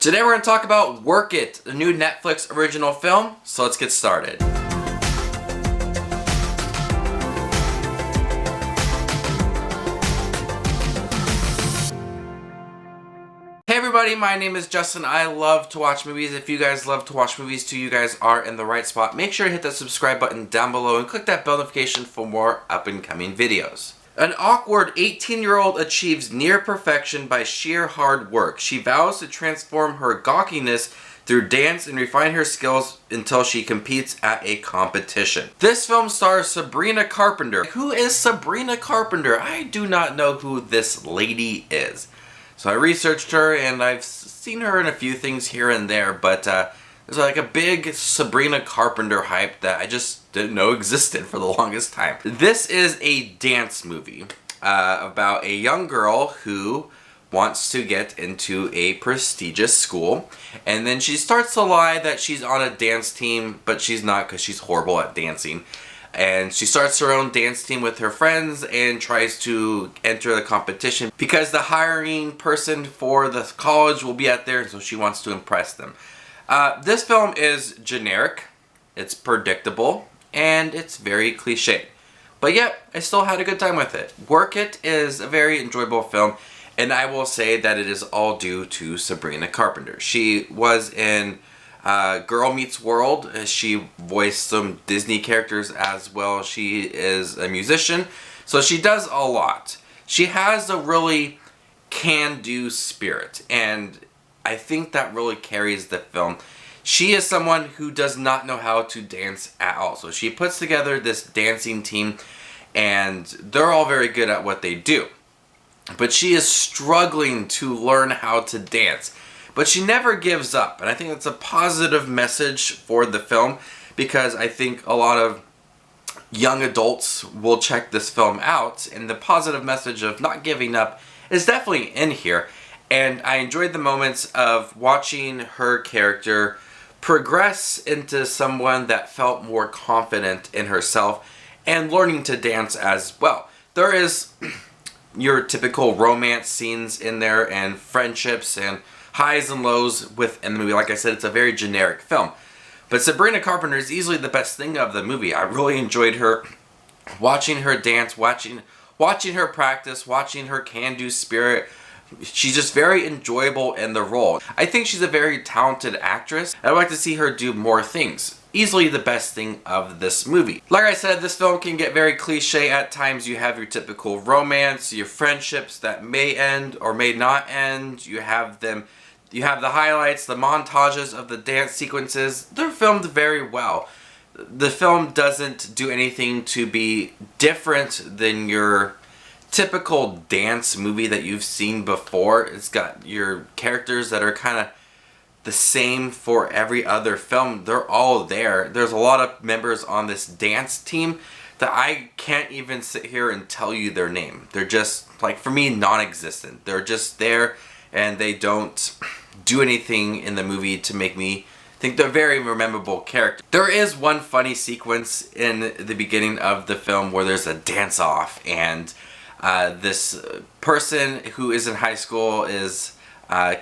Today we're going to talk about Work It, the new Netflix original film, so let's get started. Hey everybody, my name is Justin. I love to watch movies. If you guys love to watch movies too, you guys are in the right spot. Make sure to hit that subscribe button down below and click that bell notification for more up and coming videos. An awkward 18-year-old achieves near perfection by sheer hard work. She vows to transform her gawkiness through dance and refine her skills until she competes at a competition. This film stars Sabrina Carpenter. Who is Sabrina Carpenter? I do not know who this lady is. So I researched her and I've seen her in a few things here and there, but there's like a big Sabrina Carpenter hype that I just didn't know existed for the longest time. This is a dance movie about a young girl who wants to get into a prestigious school, and then she starts to lie that she's on a dance team, but she's not because she's horrible at dancing. And she starts her own dance team with her friends and tries to enter the competition because the hiring person for the college will be out there, so she wants to impress them. This film is generic, it's predictable, and it's very cliche. But yet, I still had a good time with it. Work It is a very enjoyable film, and I will say that it is all due to Sabrina Carpenter. She was in Girl Meets World. She voiced some Disney characters as well. She is a musician, so she does a lot. She has a really can-do spirit, and I think that really carries the film. She is someone who does not know how to dance at all. So she puts together this dancing team, and they're all very good at what they do. But she is struggling to learn how to dance. But she never gives up, and I think that's a positive message for the film, because I think a lot of young adults will check this film out, and the positive message of not giving up is definitely in here. And I enjoyed the moments of watching her character progress into someone that felt more confident in herself and learning to dance as well. There is your typical romance scenes in there and friendships and highs and lows within the movie. Like I said, it's a very generic film. But Sabrina Carpenter is easily the best thing of the movie. I really enjoyed her, watching her dance, watching her practice, watching her can-do spirit. She's just very enjoyable in the role. I think she's a very talented actress. I'd like to see her do more things. Easily the best thing of this movie. Like I said, this film can get very cliche at times. You have your typical romance, your friendships that may end or may not end. You have the highlights, the montages of the dance sequences. They're filmed very well. The film doesn't do anything to be different than your typical dance movie that you've seen before. It's got your characters that are kind of the same for every other film. They're all there. There's a lot of members on this dance team that I can't even sit here and tell you their name. They're just, like, for me, non-existent. They're just there, and they don't do anything in the movie to make me think they're very memorable characters. There is one funny sequence in the beginning of the film where there's a dance-off, and this person who is in high school is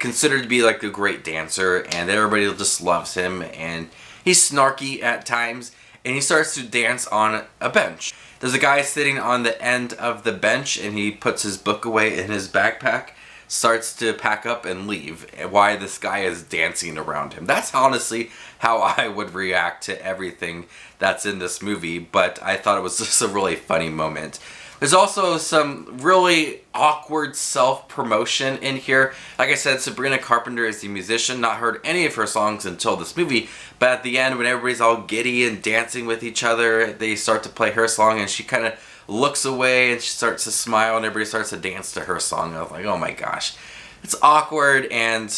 considered to be like a great dancer, and everybody just loves him, and he's snarky at times, and he starts to dance on a bench. There's a guy sitting on the end of the bench, and he puts his book away in his backpack, starts to pack up and leave, while this guy is dancing around him. That's honestly how I would react to everything that's in this movie, but I thought it was just a really funny moment. There's also some really awkward self-promotion in here. Like I said, Sabrina Carpenter is the musician. Not heard any of her songs until this movie, but at the end when everybody's all giddy and dancing with each other, they start to play her song, and she kind of looks away and she starts to smile, and everybody starts to dance to her song. I was like, oh my gosh. It's awkward, and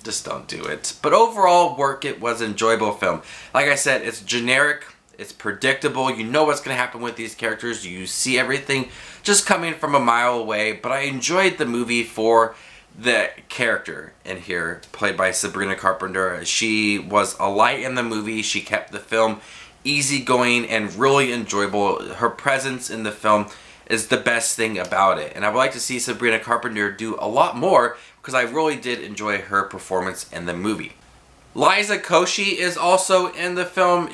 just don't do it. But overall, Work It was an enjoyable film. Like I said, it's generic. It's predictable. You know what's going to happen with these characters. You see everything just coming from a mile away. But I enjoyed the movie for the character in here, played by Sabrina Carpenter. She was a light in the movie. She kept the film easygoing and really enjoyable. Her presence in the film is the best thing about it. And I would like to see Sabrina Carpenter do a lot more, because I really did enjoy her performance in the movie. Liza Koshy is also in the film.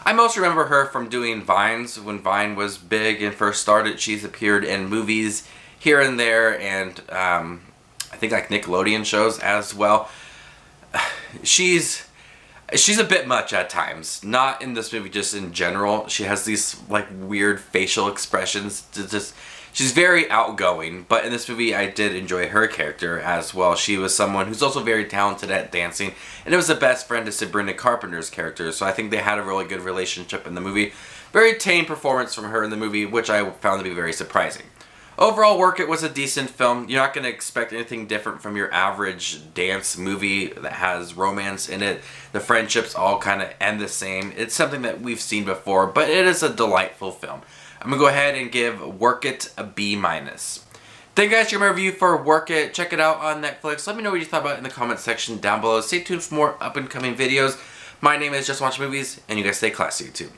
I most remember her from doing Vines when Vine was big and first started. She's appeared in movies here and there, and I think like Nickelodeon shows as well. She's a bit much at times. Not in this movie, just in general. She has these like weird facial expressions. She's very outgoing, but in this movie I did enjoy her character as well. She was someone who's also very talented at dancing, and it was the best friend to Sabrina Carpenter's character, so I think they had a really good relationship in the movie. Very tame performance from her in the movie, which I found to be very surprising. Overall, Work It was a decent film. You're not going to expect anything different from your average dance movie that has romance in it. The friendships all kind of end the same. It's something that we've seen before, but it is a delightful film. I'm going to go ahead and give Work It a B-. Thank you guys for my review for Work It. Check it out on Netflix. Let me know what you thought about it in the comment section down below. Stay tuned for more up and coming videos. My name is Just Watch Movies, and you guys stay classy, too.